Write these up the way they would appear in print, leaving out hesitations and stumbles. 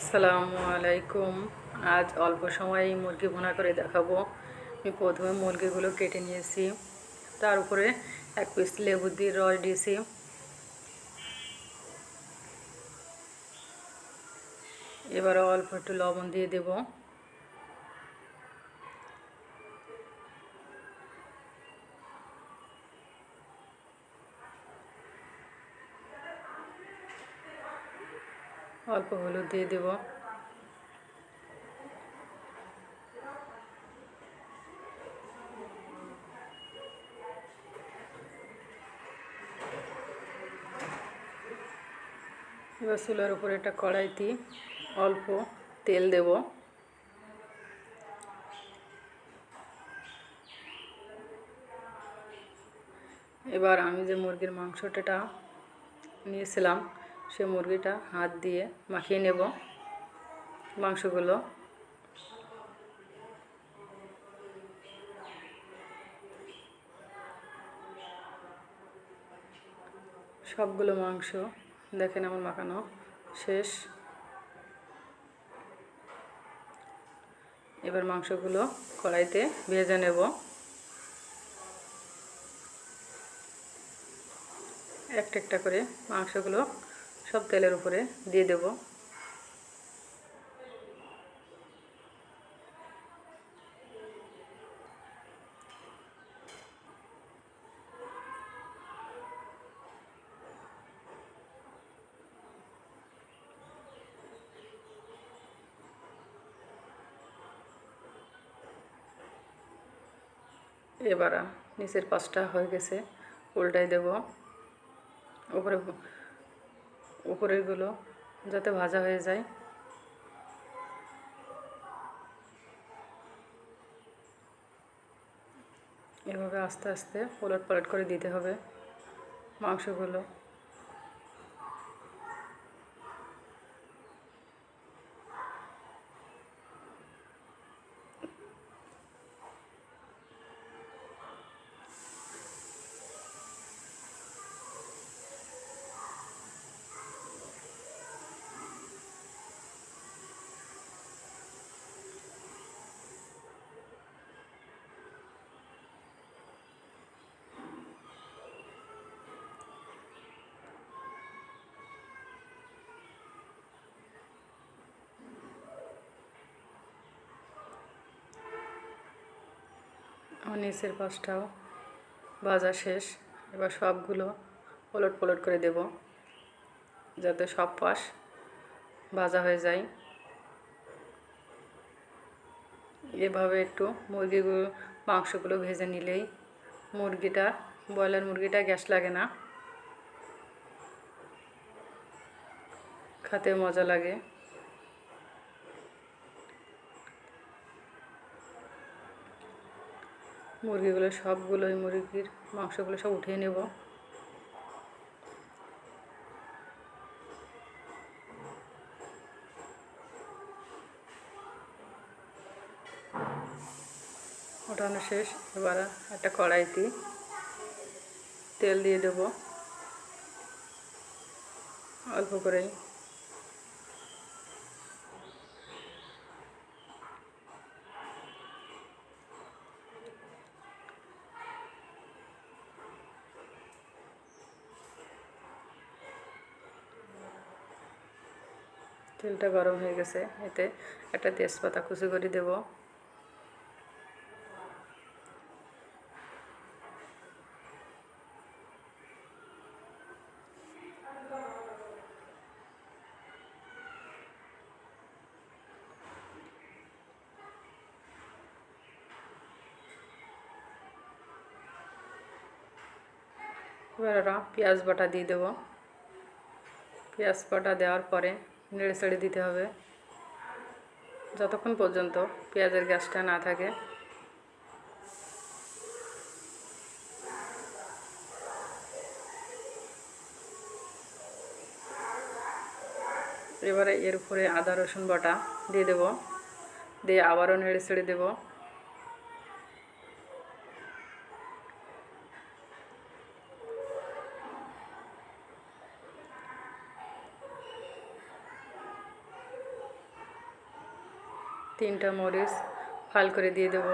আসসালামু আলাইকুম। আজ অল্প সময়েই মুরগি ভুনা করে দেখাবো। আমি প্রথমে মুরগিগুলো কেটে নিয়েছি, তার উপরে এক পিস লেবু দিয়ে রস দিয়েছি। এবারে অল্প একটু লবণ দিয়ে দেব। অল্প হলুদ দিয়ে দেব। এবার চুলার উপরে একটা কড়াইতে অল্প তেল দেব। এবার আমি যে মুরগির মাংসটা নিয়েছিলাম সে মুরগিটা হাত দিয়ে মাখিয়ে নেব মাংসগুলো। সবগুলো মাংস দেখেন আমার মাখানো শেষ। এবার মাংসগুলো কড়াইতে ভেজে নেব। একটা একটা করে মাংসগুলো সব তেলের উপরে দিয়ে দেব। এবার নিচের পাশটা হয়ে গেছে, উল্টাই দেব। উপরে উপরেরগুলো যাতে ভাজা হয়ে যায়। এভাবে আস্তে আস্তে ওলট পালট করে দিতে হবে মাংসগুলো। আমার নিচের পাশটাও ভাজা শেষ। এবার সবগুলো ওলট পালট করে দেব যাতে সব পাশ ভাজা হয়ে যায়। এভাবে একটু মাংসগুলো ভেজে নিলেই ব্রয়লার মুরগিটা গ্যাস লাগে না, খেতে মজা লাগে। মুরগির মাংসগুলো সব উঠিয়ে নেব। ওঠানো শেষ। এবার একটা কড়াইতে তেল দিয়ে দেব অল্প করেই। তেলটা গরম হয়ে গেছে, এতে একটা তেজপাতা কুচি করে দেব। এবার পেঁয়াজ বাটা দিয়ে দেব। পেঁয়াজ বাটা দেওয়ার পরে নেড়ে চেড়ে দিতে হবে যতক্ষণ পর্যন্ত পেঁয়াজের গ্যাসটা না থাকে। এবারে এর উপরে আদা রসুন বাটা দিয়ে দেব, দিয়ে আবারও নেড়ে চেড়ে দেব। 3টা মরিচ ফাল করে দিয়ে দেব।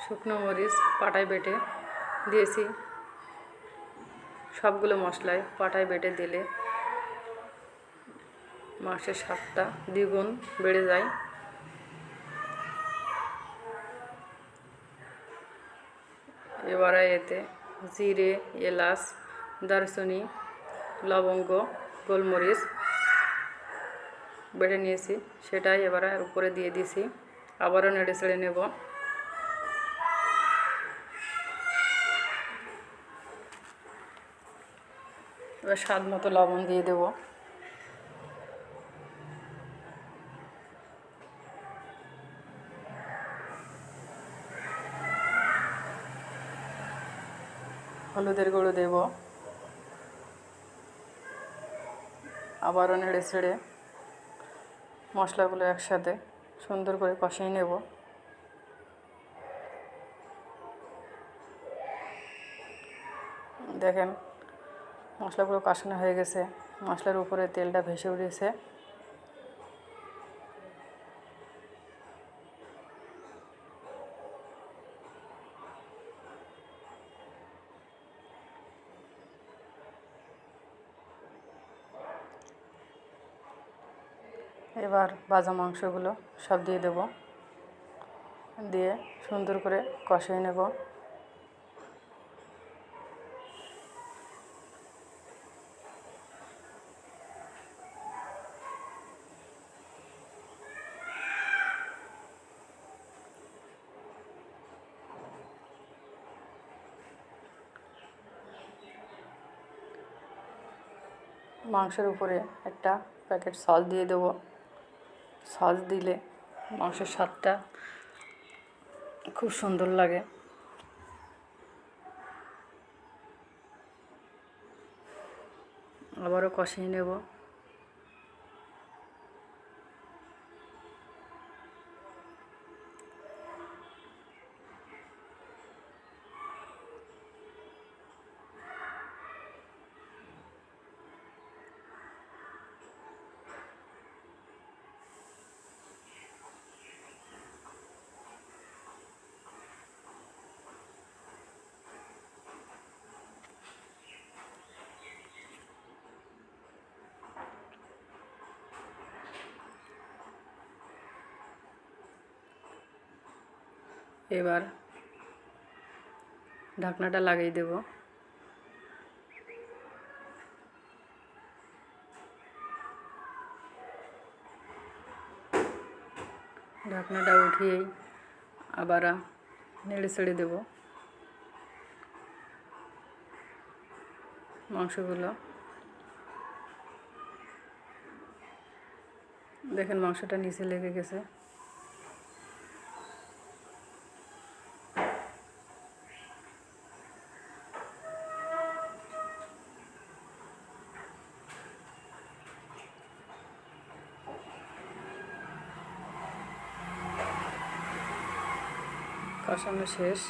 শুকনো মরিচ পাটায় বেটে দিয়েছি। সবগুলো মশলায় পাটায় বেটে দিলে মাংসের স্বাদটা দ্বিগুণ বেড়ে যায়। এবারে এতে জিরে, এলাচ, দারচিনি, লবঙ্গ, গোলমরিচ বেটে নিয়েছি, সেটাই এবারে উপরে দিয়ে দিয়েছি। আবারও নেড়ে ছেড়ে নেব। এবার স্বাদ মতো লবণ দিয়ে দেব। হলুদের গুঁড়ো দেব। আবারও নেড়ে ছেড়ে মশলাগুলো একসাথে সুন্দর করে কষিয়ে নেব। দেখেন মশলাগুলো কষানো হয়ে গেছে, মশলার উপরে তেলটা ভেসে উঠেছে। এবার ভাজা মাংসগুলো সব দিয়ে দেব, দিয়ে সুন্দর করে কষিয়ে নেব। মাংসের উপরে একটা প্যাকেট সস দিয়ে দেবো। সস দিলে মাংসের স্বাদটা খুব সুন্দর লাগে। আবারও কষিয়ে নেব। এবার ঢাকনাটা লাগিয়ে দেব। ঢাকনাটা উঠিয়েই আবার নেড়ে ছেড়ে দেব মাংসগুলো। দেখেন মাংসটা নিচে লেগে গেছে। কষানো শেষ।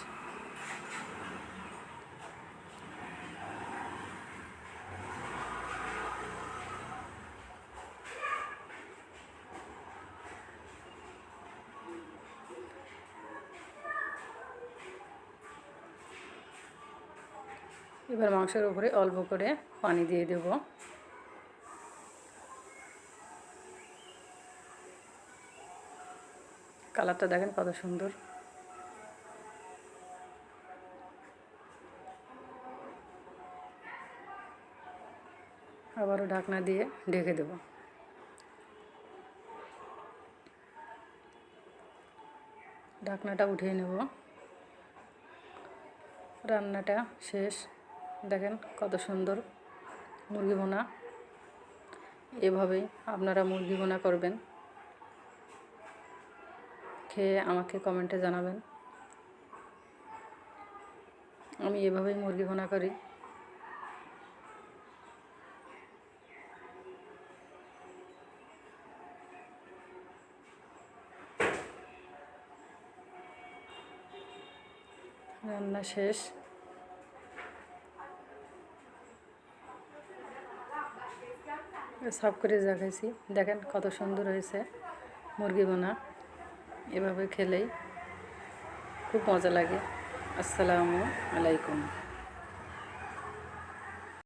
এবার মাংসের উপরে অল্প করে পানি দিয়ে দেব। কালারটা দেখেন কত সুন্দর। আবারও ঢাকনা দিয়ে ঢেকে দেব। ঢাকনাটা উঠিয়ে নেব। রান্নাটা শেষ। দেখেন কত সুন্দর মুরগি ভুনা। এভাবেই আপনারা মুরগি ভুনা করবেন, খেয়ে আমাকে কমেন্টে জানাবেন। আমি এভাবেই মুরগি ভুনা করি। রান্না শেষ। সাফ করে দেখাইছি, দেখেন কত সুন্দর হয়েছে মুরগি ভুনা। এভাবে খেলেই খুব মজা লাগে। আসসালামু আলাইকুম।